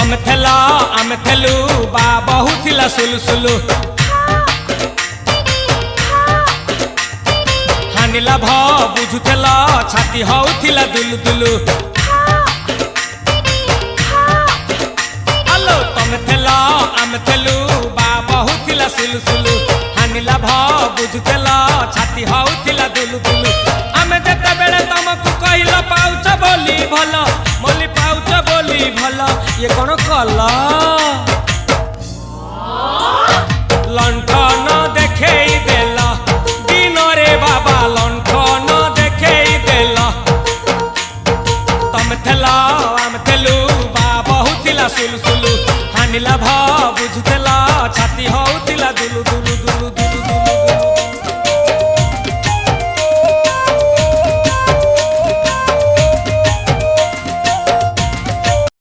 तमे थेल आमे थेलु बा बहु थिला सुलु हानि लाभ बुझुथेल छाती होउथिला दुलु आलो तमे थेल आमे थेलु बा बहु थिला सुलु हानि लाभ बुझुथेल छाती होउथिला